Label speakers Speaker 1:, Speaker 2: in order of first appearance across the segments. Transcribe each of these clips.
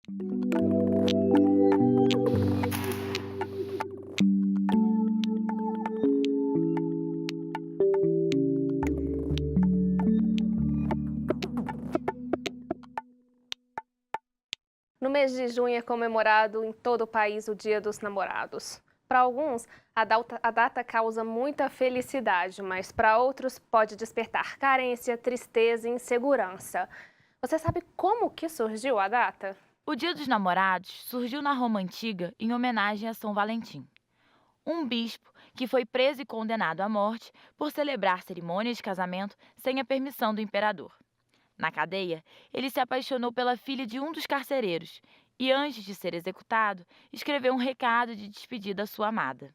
Speaker 1: No mês de junho é comemorado em todo o país o Dia dos Namorados. Para alguns, a data causa muita felicidade, mas para outros pode despertar carência, tristeza e insegurança. Você sabe como que surgiu a data?
Speaker 2: O Dia dos Namorados surgiu na Roma Antiga em homenagem a São Valentim, um bispo que foi preso e condenado à morte por celebrar cerimônias de casamento sem a permissão do imperador. Na cadeia, ele se apaixonou pela filha de um dos carcereiros e, antes de ser executado, escreveu um recado de despedida à sua amada.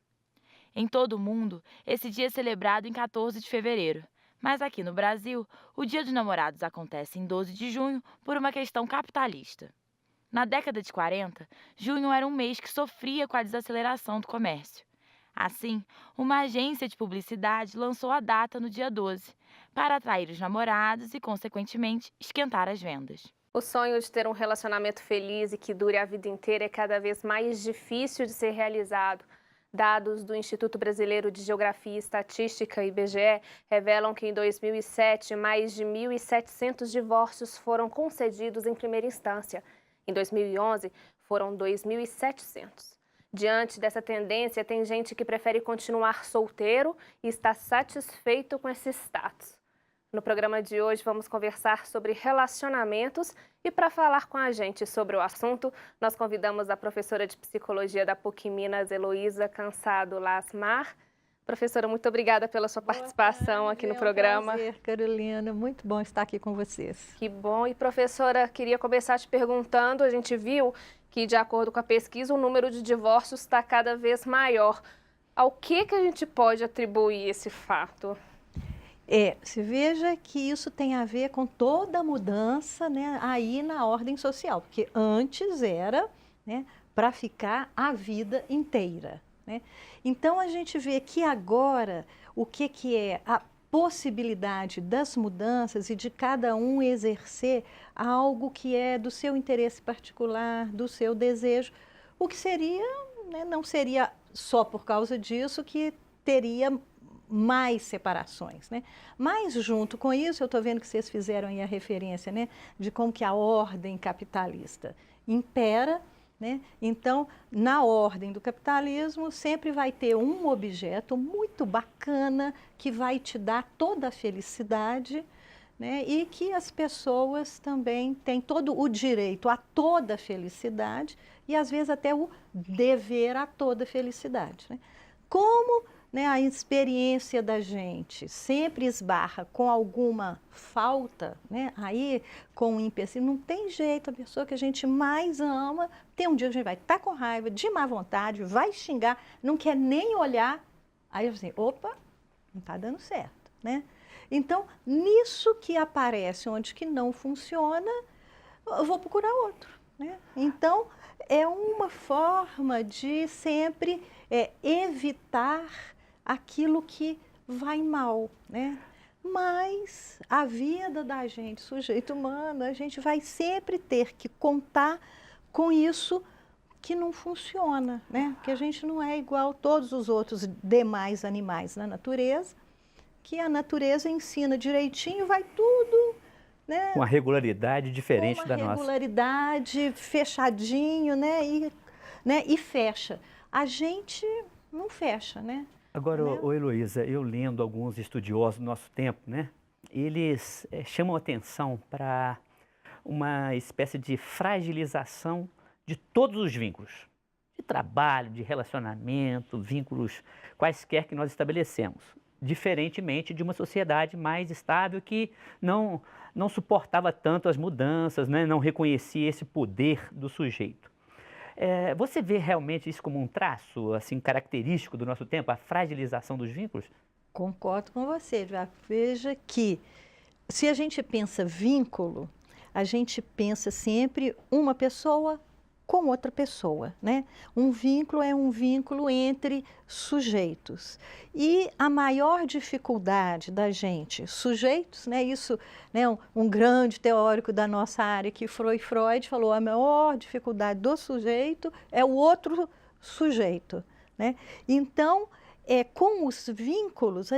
Speaker 2: Em todo o mundo, esse dia é celebrado em 14 de fevereiro, mas aqui no Brasil, o Dia dos Namorados acontece em 12 de junho por uma questão capitalista. Na década de 40, junho era um mês que sofria com a desaceleração do comércio. Assim, uma agência de publicidade lançou a data no dia 12, para atrair os namorados e, consequentemente, esquentar as vendas.
Speaker 1: O sonho de ter um relacionamento feliz e que dure a vida inteira é cada vez mais difícil de ser realizado. Dados do Instituto Brasileiro de Geografia e Estatística, IBGE, revelam que em 2007, mais de 1.700 divórcios foram concedidos em primeira instância. Em 2011, foram 2.700. Diante dessa tendência, tem gente que prefere continuar solteiro e está satisfeito com esse status. No programa de hoje, vamos conversar sobre relacionamentos e para falar com a gente sobre o assunto, nós convidamos a professora de Psicologia da PUC Minas, Heloísa Cansado Lasmar. Professora, muito obrigada pela sua participação aqui no programa.
Speaker 3: É um prazer, Carolina. Muito bom estar aqui com vocês.
Speaker 1: Que bom. E, professora, queria começar te perguntando, a gente viu que, de acordo com a pesquisa, o número de divórcios está cada vez maior. Ao que a gente pode atribuir esse fato?
Speaker 3: Se veja que isso tem a ver com toda a mudança, né, aí na ordem social, porque antes era, né, para ficar a vida inteira, né? Então a gente vê que agora o que é a possibilidade das mudanças e de cada um exercer algo que é do seu interesse particular, do seu desejo, o que seria, né, não seria só por causa disso que teria mais separações, né? Mas junto com isso, eu estou vendo que vocês fizeram aí a referência, né, de como que a ordem capitalista impera, né? Então, na ordem do capitalismo, sempre vai ter um objeto muito bacana que vai te dar toda a felicidade, né? E que as pessoas também têm todo o direito a toda a felicidade e às vezes até o dever a toda a felicidade, né? Como, né, a experiência da gente sempre esbarra com alguma falta, né, aí com o empecilho, não tem jeito, a pessoa que a gente mais ama, tem um dia que a gente vai estar com raiva, de má vontade, vai xingar, não quer nem olhar, aí assim, opa, não está dando certo, né? Então, nisso que aparece onde que não funciona, eu vou procurar outro, né? Então, é uma forma de sempre evitar aquilo que vai mal, né? Mas a vida da gente, sujeito humano, a gente vai sempre ter que contar com isso que não funciona, né? Que a gente não é igual a todos os outros demais animais na natureza, que a natureza ensina direitinho, vai tudo, né?
Speaker 4: Uma regularidade diferente da nossa.
Speaker 3: Uma regularidade, fechadinho, né? E fecha. A gente não fecha, né?
Speaker 4: Agora, Heloísa, eu lendo alguns estudiosos do nosso tempo, né? Eles chamam atenção para uma espécie de fragilização de todos os vínculos. De trabalho, de relacionamento, vínculos quaisquer que nós estabelecemos. Diferentemente de uma sociedade mais estável que não suportava tanto as mudanças, né? Não reconhecia esse poder do sujeito. Você vê realmente isso como um traço assim, característico do nosso tempo, a fragilização dos vínculos?
Speaker 3: Concordo com você, já veja que se a gente pensa vínculo, a gente pensa sempre uma pessoa com outra pessoa, né? Um vínculo é um vínculo entre sujeitos. E a maior dificuldade da gente, sujeitos, né? Isso, né? Um grande teórico da nossa área, que foi Freud, falou, a maior dificuldade do sujeito é o outro sujeito, né? Então, com os vínculos,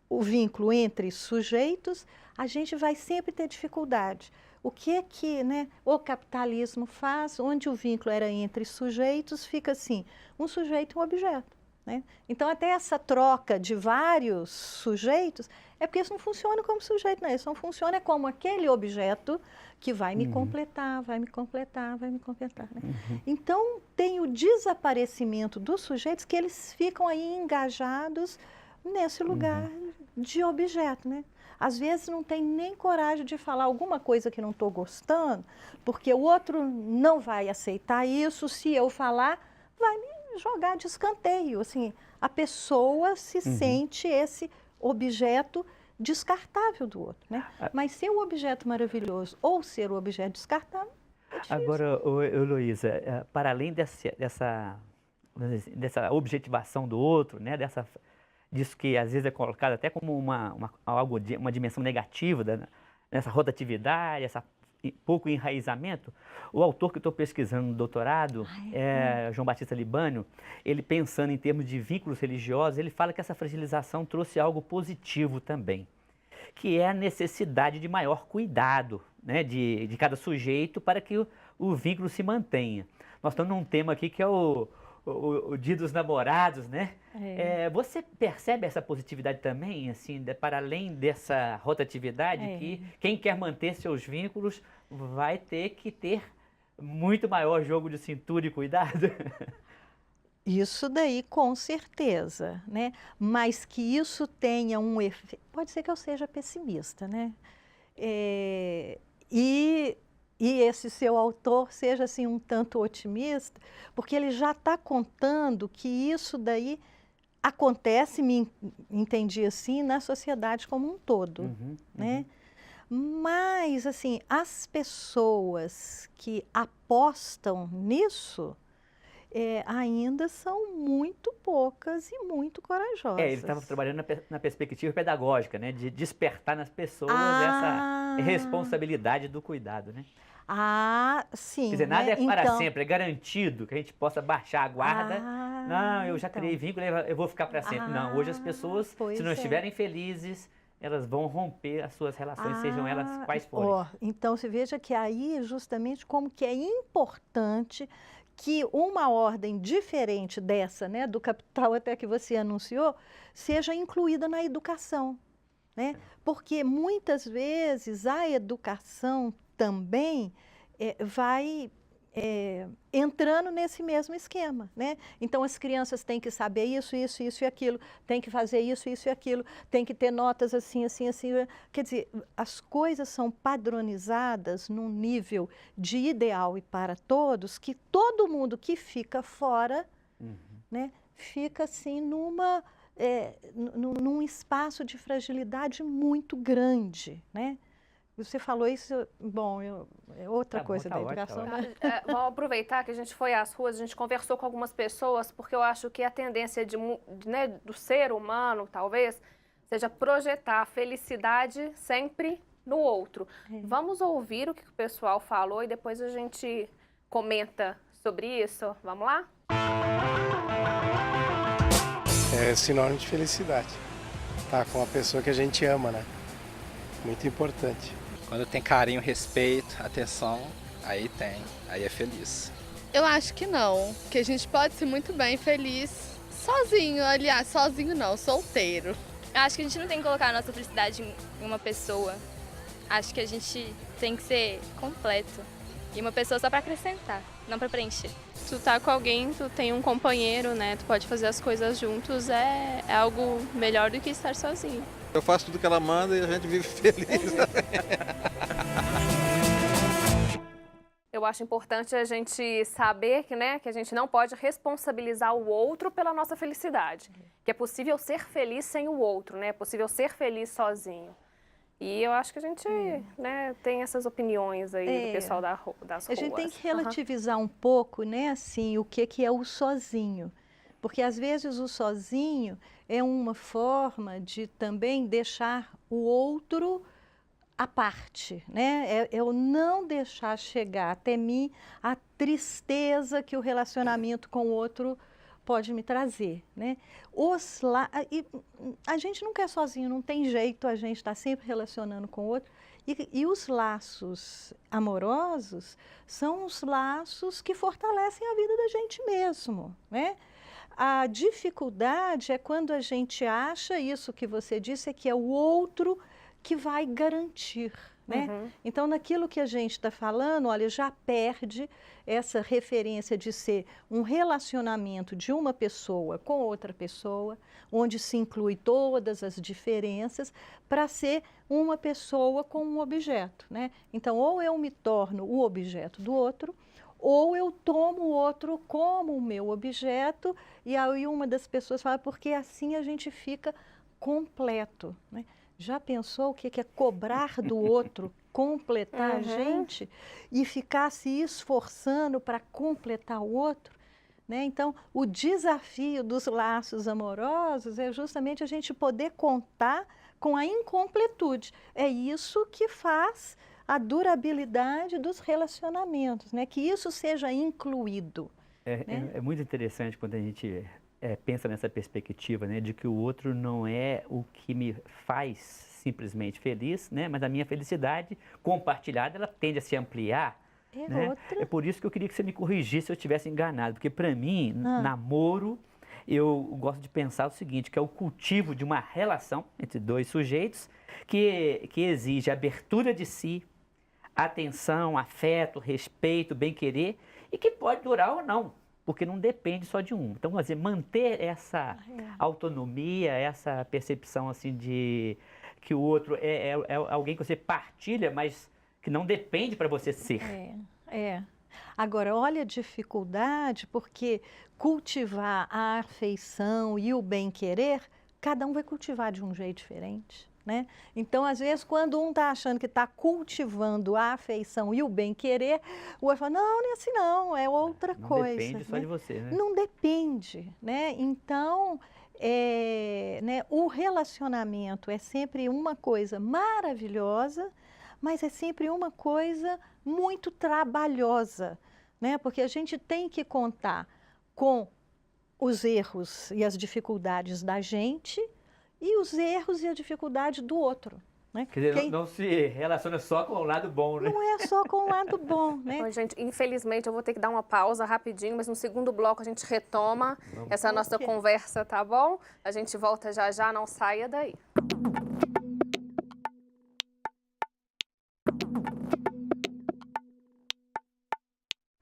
Speaker 3: o vínculo entre sujeitos, a gente vai sempre ter dificuldade. O que né, o capitalismo faz, onde o vínculo era entre sujeitos, fica assim, um sujeito e um objeto, né? Então, até essa troca de vários sujeitos, é porque isso não funciona como sujeito, né? Isso não funciona como aquele objeto que vai me completar, vai me completar, vai me completar, né? Então, tem o desaparecimento dos sujeitos, que eles ficam aí engajados nesse lugar de objeto, né? Às vezes não tem nem coragem de falar alguma coisa que não estou gostando, porque o outro não vai aceitar isso, se eu falar, vai me jogar de escanteio. Assim, a pessoa se sente esse objeto descartável do outro, né? Mas ser um objeto maravilhoso ou ser um objeto descartável é difícil.
Speaker 4: Agora, Heloísa, para além dessa objetivação do outro, né, disso que às vezes é colocado até como uma dimensão negativa nessa rotatividade, pouco enraizamento, o autor que eu estou pesquisando no doutorado, João Batista Libânio, ele pensando em termos de vínculos religiosos, ele fala que essa fragilização trouxe algo positivo também, que é a necessidade de maior cuidado, né, de cada sujeito para que o vínculo se mantenha. Nós estamos num tema aqui que é o Dia dos Namorados, né? Você percebe essa positividade também, assim, para além dessa rotatividade, que quem quer manter seus vínculos vai ter que ter muito maior jogo de cintura e cuidado?
Speaker 3: Isso daí, com certeza, né? Mas que isso tenha um efeito... Pode ser que eu seja pessimista, né? E esse seu autor seja assim um tanto otimista, porque ele já está contando que isso daí acontece, me entendi assim, na sociedade como um todo, né? Mas, assim, as pessoas que apostam nisso ainda são muito poucas e muito corajosas.
Speaker 4: Ele estava trabalhando na perspectiva pedagógica, né? De despertar nas pessoas essa responsabilidade do cuidado, né?
Speaker 3: Sim.
Speaker 4: Quer dizer, nada é para
Speaker 3: então,
Speaker 4: sempre, é garantido que a gente possa baixar a guarda. Não, eu já criei vínculo, eu vou ficar para sempre. Não, hoje as pessoas, se não estiverem felizes, elas vão romper as suas relações, sejam elas quais forem.
Speaker 3: Então, você veja que aí, justamente, como que é importante que uma ordem diferente dessa, né, do capital até que você anunciou, seja incluída na educação, né? Porque muitas vezes a educação também vai entrando nesse mesmo esquema, né? Então, as crianças têm que saber isso, isso, isso e aquilo, têm que fazer isso, isso e aquilo, têm que ter notas assim, assim, assim. Quer dizer, as coisas são padronizadas num nível de ideal e para todos, que todo mundo que fica fora, né, fica assim num espaço de fragilidade muito grande, né? Você falou isso, bom, é outra coisa da educação.
Speaker 1: Vamos aproveitar que a gente foi às ruas, a gente conversou com algumas pessoas, porque eu acho que a tendência né, do ser humano, talvez, seja projetar a felicidade sempre no outro. Vamos ouvir o que o pessoal falou e depois a gente comenta sobre isso. Vamos lá?
Speaker 5: É sinônimo de felicidade. Tá com a pessoa que a gente ama, né? Muito importante.
Speaker 6: Quando tem carinho, respeito, atenção, aí é feliz.
Speaker 7: Eu acho que não, que a gente pode ser muito bem feliz sozinho, aliás, sozinho não, solteiro.
Speaker 8: Eu acho que a gente não tem que colocar a nossa felicidade em uma pessoa. Acho que a gente tem que ser completo. E uma pessoa só para acrescentar, não para preencher.
Speaker 9: Tu tá com alguém, tu tem um companheiro, né? Tu pode fazer as coisas juntos, é algo melhor do que estar sozinho.
Speaker 10: Eu faço tudo que ela manda e a gente vive feliz.
Speaker 1: Eu acho importante a gente saber que, né, que a gente não pode responsabilizar o outro pela nossa felicidade. Que é possível ser feliz sem o outro, né? É possível ser feliz sozinho. E eu acho que a gente né, tem essas opiniões aí do pessoal das ruas.
Speaker 3: A gente tem que relativizar um pouco, né, assim, o que é o sozinho. Porque às vezes o sozinho é uma forma de também deixar o outro à parte, né? É eu não deixar chegar até mim a tristeza que o relacionamento com o outro pode me trazer, né? A gente nunca é sozinho, não tem jeito, a gente está sempre relacionando com o outro. E os laços amorosos são os laços que fortalecem a vida da gente mesmo, né? A dificuldade é quando a gente acha isso que você disse, é que é o outro que vai garantir, né? Então, naquilo que a gente está falando, olha, já perde essa referência de ser um relacionamento de uma pessoa com outra pessoa, onde se inclui todas as diferenças, para ser uma pessoa com um objeto, né? Então, ou eu me torno o objeto do outro, ou eu tomo o outro como o meu objeto, e aí uma das pessoas fala, porque assim a gente fica completo, né? Já pensou o que é cobrar do outro, completar a gente e ficar se esforçando para completar o outro? Né? Então, o desafio dos laços amorosos é justamente a gente poder contar com a incompletude. É isso que faz a durabilidade dos relacionamentos, né? Que isso seja incluído.
Speaker 4: É muito interessante quando a gente pensa nessa perspectiva, né, de que o outro não é o que me faz simplesmente feliz, né, mas a minha felicidade compartilhada, ela tende a se ampliar. Né? É por isso que eu queria que você me corrigisse se eu estivesse enganado, porque para mim, namoro, eu gosto de pensar o seguinte, que é o cultivo de uma relação entre dois sujeitos que exige abertura de si, atenção, afeto, respeito, bem-querer, e que pode durar ou não, porque não depende só de um. Então, quer dizer, manter essa autonomia, essa percepção assim de que o outro é alguém que você partilha, mas que não depende para você ser.
Speaker 3: Agora, olha a dificuldade, porque cultivar a afeição e o bem-querer, cada um vai cultivar de um jeito diferente. Né? Então, às vezes, quando um está achando que está cultivando a afeição e o bem-querer, o outro fala, não é assim não, é outra coisa.
Speaker 4: Não depende só de você, né?
Speaker 3: Não depende, né? Então, né, o relacionamento é sempre uma coisa maravilhosa, mas é sempre uma coisa muito trabalhosa, né? Porque a gente tem que contar com os erros e as dificuldades da gente, e os erros e a dificuldade do outro. Né?
Speaker 4: Quer dizer, não se relaciona só com o lado bom, né?
Speaker 3: Não é só com o lado bom, né?
Speaker 1: Bom, gente, infelizmente eu vou ter que dar uma pausa rapidinho, mas no segundo bloco a gente retoma essa nossa conversa, tá bom? A gente volta já já, não saia daí.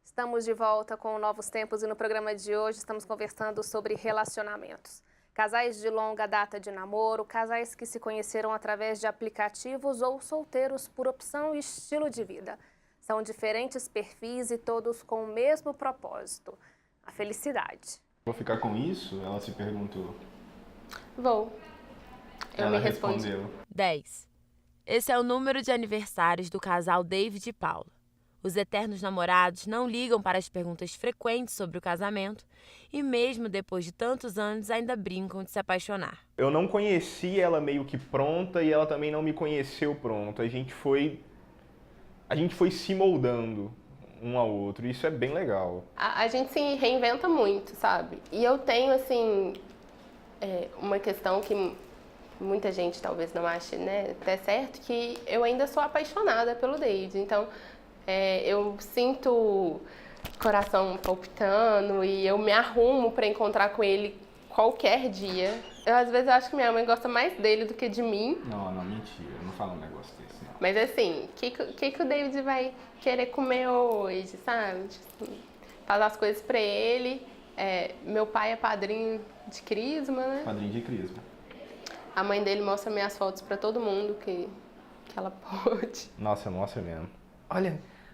Speaker 1: Estamos de volta com Novos Tempos e no programa de hoje estamos conversando sobre relacionamentos. Casais de longa data de namoro, casais que se conheceram através de aplicativos ou solteiros por opção e estilo de vida. São diferentes perfis e todos com o mesmo propósito, a felicidade.
Speaker 11: Vou ficar com isso? Ela se perguntou.
Speaker 9: Vou.
Speaker 11: Ela respondeu.
Speaker 2: 10. Esse é o número de aniversários do casal David e Paula. Os eternos namorados não ligam para as perguntas frequentes sobre o casamento e mesmo depois de tantos anos ainda brincam de se apaixonar.
Speaker 12: Eu não conheci ela meio que pronta e ela também não me conheceu pronta. A gente foi se moldando um ao outro, isso é bem legal.
Speaker 13: A gente se reinventa muito, sabe? E eu tenho, assim, uma questão que muita gente talvez não ache, né, até certo, que eu ainda sou apaixonada pelo David. Então, eu sinto coração palpitando e eu me arrumo para encontrar com ele qualquer dia. Às vezes eu acho que minha mãe gosta mais dele do que de mim.
Speaker 11: Não, mentira, eu não falo um negócio desse, não.
Speaker 13: Mas assim, o que o David vai querer comer hoje, sabe? Tipo, fazer as coisas para ele. Meu pai é padrinho de crisma, né?
Speaker 11: Padrinho de crisma.
Speaker 13: A mãe dele mostra minhas fotos para todo mundo que ela pode.
Speaker 12: Nossa, mostra mesmo.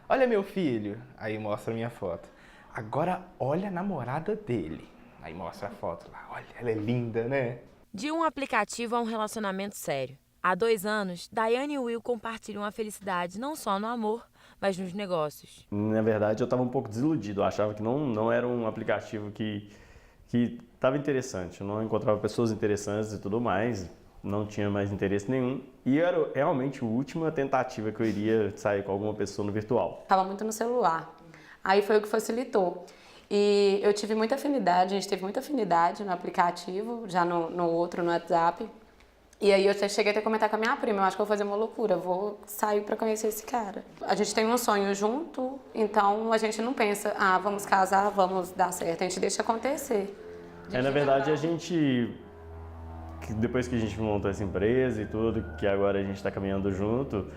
Speaker 12: Olha meu filho. Aí mostra a minha foto. Agora olha a namorada dele. Aí mostra a foto lá. Olha, ela é linda, né?
Speaker 2: De um aplicativo a um relacionamento sério. Há 2 anos, Daiane e Will compartilham a felicidade não só no amor, mas nos negócios.
Speaker 14: Na verdade, eu estava um pouco desiludido. Eu achava que não era um aplicativo que estava interessante. Eu não encontrava pessoas interessantes e tudo mais. Não tinha mais interesse nenhum. E era realmente a última tentativa que eu iria sair com alguma pessoa no virtual.
Speaker 15: Estava muito no celular. Aí foi o que facilitou. E eu tive muita afinidade, a gente teve muita afinidade no aplicativo, já no outro, no WhatsApp. E aí eu cheguei até a comentar com a minha prima, eu acho que eu vou fazer uma loucura, vou sair para conhecer esse cara. A gente tem um sonho junto, então a gente não pensa, vamos casar, vamos dar certo, a gente deixa acontecer.
Speaker 14: Na verdade, a gente, depois que a gente montou essa empresa e tudo, que agora a gente está caminhando junto,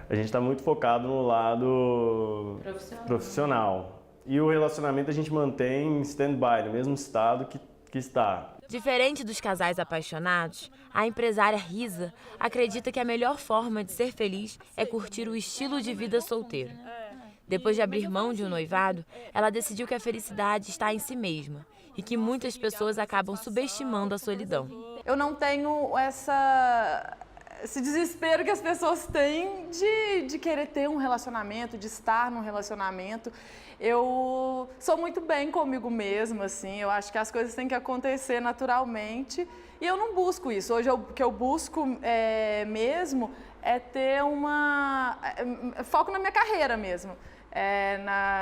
Speaker 14: a gente está muito focado no lado profissional. E o relacionamento a gente mantém em stand-by, no mesmo estado que está.
Speaker 2: Diferente dos casais apaixonados, a empresária Risa acredita que a melhor forma de ser feliz é curtir o estilo de vida solteiro. Depois de abrir mão de um noivado, ela decidiu que a felicidade está em si mesma e que muitas pessoas acabam subestimando a solidão.
Speaker 16: Eu não tenho esse desespero que as pessoas têm de querer ter um relacionamento, de estar num relacionamento. Eu sou muito bem comigo mesma, assim, eu acho que as coisas têm que acontecer naturalmente e eu não busco isso. Hoje o que eu busco mesmo é ter foco na minha carreira mesmo.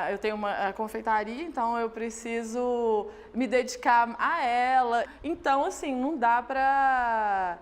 Speaker 16: Eu tenho uma confeitaria, então eu preciso me dedicar a ela. Então, assim, não dá pra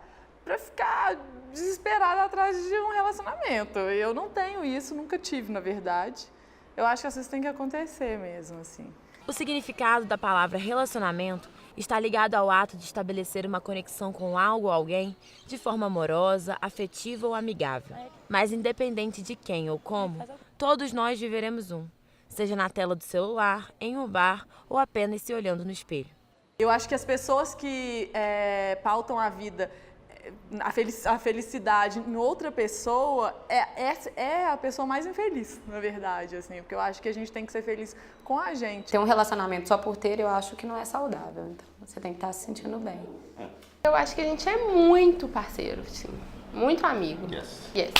Speaker 16: ficar desesperada atrás de um relacionamento. Eu não tenho isso, nunca tive, na verdade. Eu acho que as coisas têm que acontecer mesmo, assim.
Speaker 2: O significado da palavra relacionamento está ligado ao ato de estabelecer uma conexão com algo ou alguém de forma amorosa, afetiva ou amigável. Mas independente de quem ou como, todos nós viveremos um, seja na tela do celular, em um bar ou apenas se olhando no espelho.
Speaker 16: Eu acho que as pessoas que pautam a vida, a felicidade em outra pessoa é a pessoa mais infeliz, na verdade, assim, porque eu acho que a gente tem que ser feliz com a gente.
Speaker 15: Ter um relacionamento só por ter, eu acho que não é saudável, então você tem que estar se sentindo bem.
Speaker 13: Eu acho que a gente é muito parceiro, assim, muito amigo. Yes.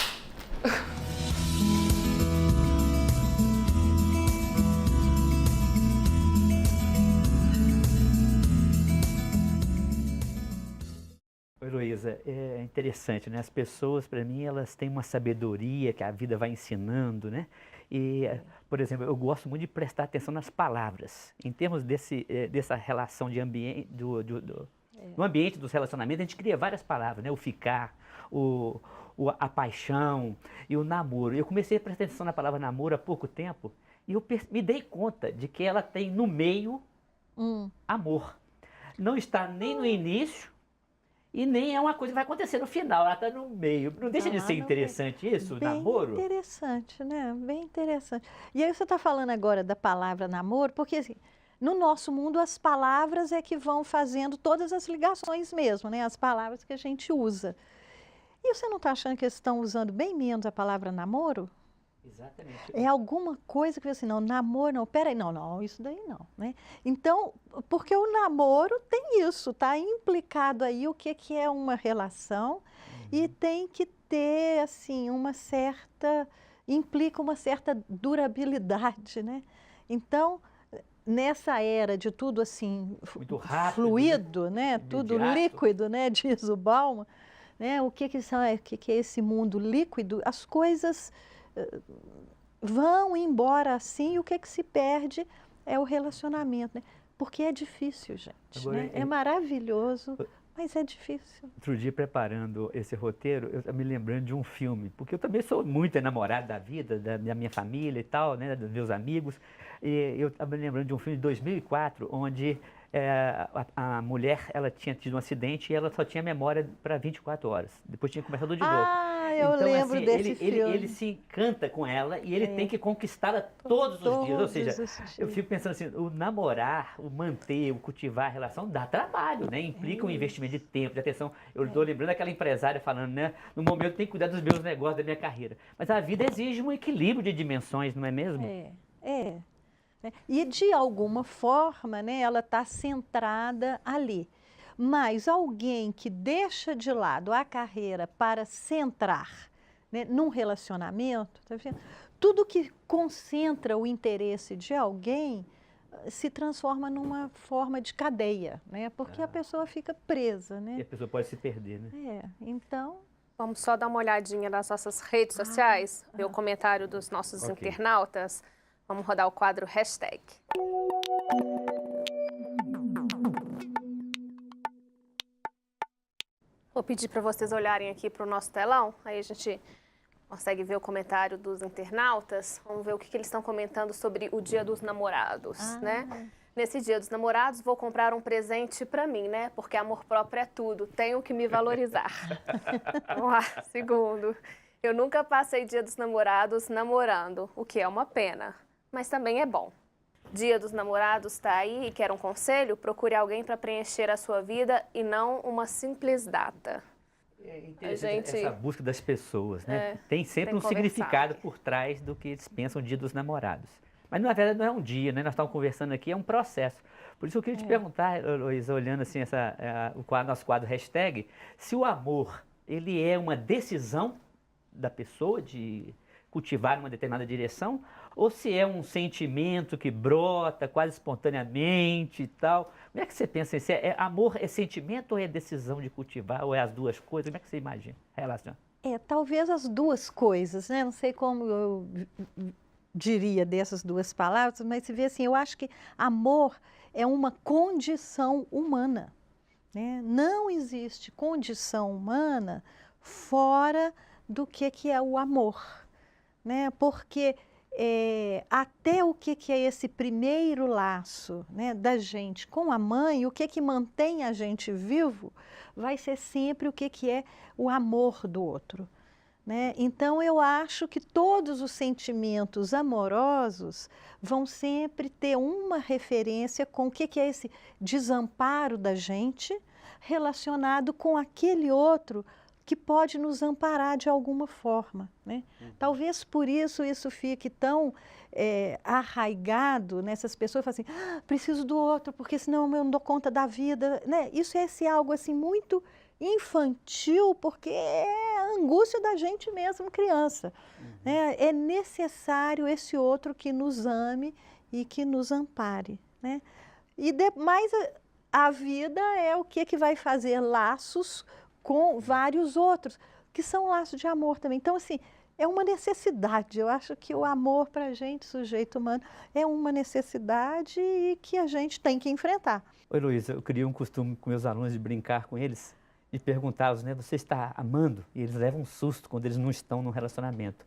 Speaker 4: Heloísa, é interessante, né? As pessoas, para mim, elas têm uma sabedoria que a vida vai ensinando, né? E, por exemplo, eu gosto muito de prestar atenção nas palavras. Em termos dessa relação de ambiente, no ambiente dos relacionamentos, a gente cria várias palavras, né? O ficar, a paixão e o namoro. Eu comecei a prestar atenção na palavra namoro há pouco tempo e eu me dei conta de que ela tem no meio amor. Não está nem no início, e nem é uma coisa que vai acontecer no final, ela está no meio. Não deixa de ser interessante isso,
Speaker 3: bem
Speaker 4: namoro?
Speaker 3: Bem interessante, né? Bem interessante. E aí você está falando agora da palavra namoro, porque assim, no nosso mundo as palavras é que vão fazendo todas as ligações mesmo, né? As palavras que a gente usa. E você não está achando que eles estão usando bem menos a palavra namoro?
Speaker 4: Exatamente.
Speaker 3: É alguma coisa que assim, não, namoro, não, peraí, não, isso daí não, né? Então, porque o namoro tem isso, está implicado aí o que é uma relação e tem que ter, assim, implica uma certa durabilidade, né? Então, nessa era de tudo assim,
Speaker 4: muito rápido,
Speaker 3: fluido, né? Tudo líquido, né? Diz o Bauman, né? O que é esse mundo líquido? As coisas vão embora assim, e o que se perde é o relacionamento, né? Porque é difícil, gente.
Speaker 4: Agora,
Speaker 3: né? É maravilhoso, mas é difícil.
Speaker 4: Outro dia, preparando esse roteiro, eu estava me lembrando de um filme, porque eu também sou muito enamorado da vida, da minha família e tal, né, dos meus amigos, e eu estava me lembrando de um filme de 2004, onde a mulher, ela tinha tido um acidente e ela só tinha memória para 24 horas, depois tinha começado tudo de novo.
Speaker 3: Eu
Speaker 4: então,
Speaker 3: lembro
Speaker 4: assim,
Speaker 3: desse filme.
Speaker 4: Ele se encanta com ela e ele tem que conquistá-la todos os dias. Ou seja, eu fico pensando assim, o namorar, o manter, o cultivar a relação dá trabalho, né? Implica um investimento de tempo, de atenção. Eu estou lembrando daquela empresária falando, né? No momento eu tenho que cuidar dos meus negócios, da minha carreira. Mas a vida exige um equilíbrio de dimensões, não é mesmo?
Speaker 3: E de alguma forma, né, ela está centrada ali. Mas alguém que deixa de lado a carreira para centrar, né, num relacionamento, tá vendo? Tudo que concentra o interesse de alguém se transforma numa forma de cadeia, né? Porque a pessoa fica presa, né?
Speaker 4: E a pessoa pode se perder, né?
Speaker 3: Então...
Speaker 1: Vamos só dar uma olhadinha nas nossas redes sociais, ver o comentário dos nossos internautas. Vamos rodar o quadro hashtag. Vou pedir para vocês olharem aqui para o nosso telão, aí a gente consegue ver o comentário dos internautas. Vamos ver o que eles estão comentando sobre o Dia dos Namorados, né? Nesse Dia dos Namorados, vou comprar um presente para mim, né? Porque amor próprio é tudo, tenho que me valorizar. Vamos lá, segundo. Eu nunca passei Dia dos Namorados namorando, o que é uma pena, mas também é bom. Dia dos Namorados está aí e quer um conselho? Procure alguém para preencher a sua vida e não uma simples data.
Speaker 4: Essa busca das pessoas, né? Tem sempre um significado por trás do que eles pensam Dia dos Namorados. Mas, na verdade, não é um dia, né? Nós estamos conversando aqui, é um processo. Por isso eu queria te perguntar, Heloísa, olhando assim o nosso quadro hashtag, se o amor, ele é uma decisão da pessoa de cultivar uma determinada direção, ou se é um sentimento que brota quase espontaneamente e tal. Como é que você pensa isso? Amor é sentimento ou é decisão de cultivar, ou é as duas coisas? Como é que você imagina, relaciona?
Speaker 3: Talvez as duas coisas, né? Não sei como eu diria dessas duas palavras, mas se vê assim, eu acho que amor é uma condição humana, né? Não existe condição humana fora do que é o amor, né? Porque até o que é esse primeiro laço, né, da gente com a mãe, o que mantém a gente vivo, vai ser sempre o que é o amor do outro, né? Então, eu acho que todos os sentimentos amorosos vão sempre ter uma referência com o que é esse desamparo da gente relacionado com aquele outro que pode nos amparar de alguma forma, né? Talvez por isso fique tão arraigado nessas pessoas, assim, preciso do outro, porque senão eu não dou conta da vida, né? Isso é algo assim muito infantil, porque é a angústia da gente mesmo, criança, né? É necessário esse outro que nos ame e que nos ampare, né? Mas a vida é o que vai fazer laços com vários outros, que são laços de amor também. Então, assim, é uma necessidade. Eu acho que o amor para a gente, sujeito humano, é uma necessidade e que a gente tem que enfrentar.
Speaker 4: Oi, Heloísa, eu criei um costume com meus alunos de brincar com eles, de perguntá-los, né, você está amando? E eles levam um susto quando eles não estão num relacionamento.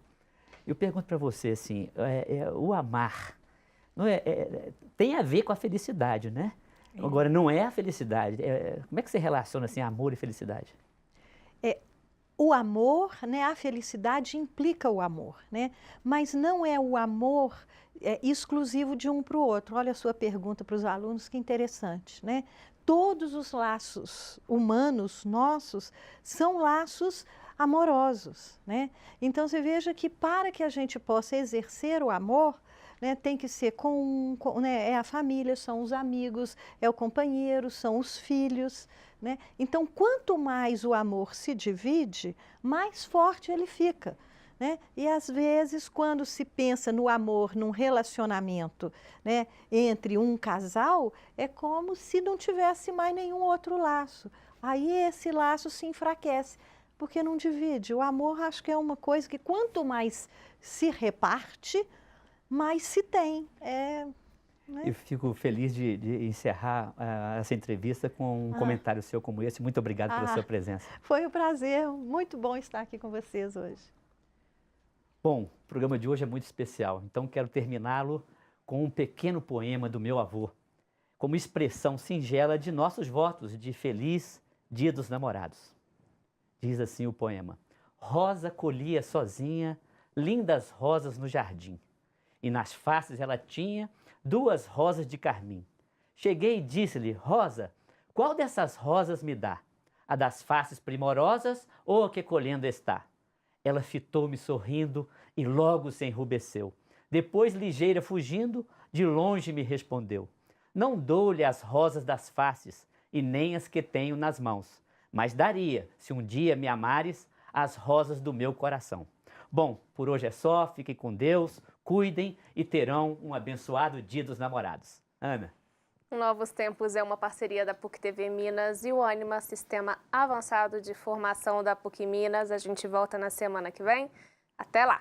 Speaker 4: Eu pergunto para você, assim, o amar não tem a ver com a felicidade, né? Agora, não é a felicidade. Como é que você relaciona assim, amor e felicidade?
Speaker 3: O amor, né, a felicidade implica o amor, né? Mas não é o amor exclusivo de um para o outro. Olha a sua pergunta para os alunos, que interessante, né? Todos os laços humanos nossos são laços amorosos, né? Então, você veja que para que a gente possa exercer o amor, né, tem que ser né, é a família, são os amigos, é o companheiro, são os filhos, né? Então, quanto mais o amor se divide, mais forte ele fica, né? E às vezes, quando se pensa no amor, num relacionamento, né, entre um casal, é como se não tivesse mais nenhum outro laço. Aí esse laço se enfraquece, porque não divide. O amor, acho que é uma coisa que quanto mais se reparte, mais se tem. Né?
Speaker 4: Eu fico feliz de encerrar essa entrevista com um comentário seu como esse. Muito obrigado pela sua presença.
Speaker 3: Foi um prazer, muito bom estar aqui com vocês hoje.
Speaker 4: Bom, o programa de hoje é muito especial, então quero terminá-lo com um pequeno poema do meu avô, como expressão singela de nossos votos de feliz Dia dos Namorados. Diz assim o poema: Rosa colhia sozinha lindas rosas no jardim, e nas faces ela tinha 2 rosas de carmim. Cheguei e disse-lhe: Rosa, qual dessas rosas me dá? A das faces primorosas ou a que colhendo está? Ela fitou-me sorrindo e logo se enrubesceu. Depois, ligeira fugindo, de longe me respondeu: Não dou-lhe as rosas das faces, e nem as que tenho nas mãos, mas daria, se um dia me amares, as rosas do meu coração. Bom, por hoje é só, fiquem com Deus, cuidem e terão um abençoado Dia dos Namorados. Ana.
Speaker 1: Novos Tempos é uma parceria da PUC-TV Minas e o Ânima, Sistema Avançado de Formação da PUC Minas. A gente volta na semana que vem. Até lá!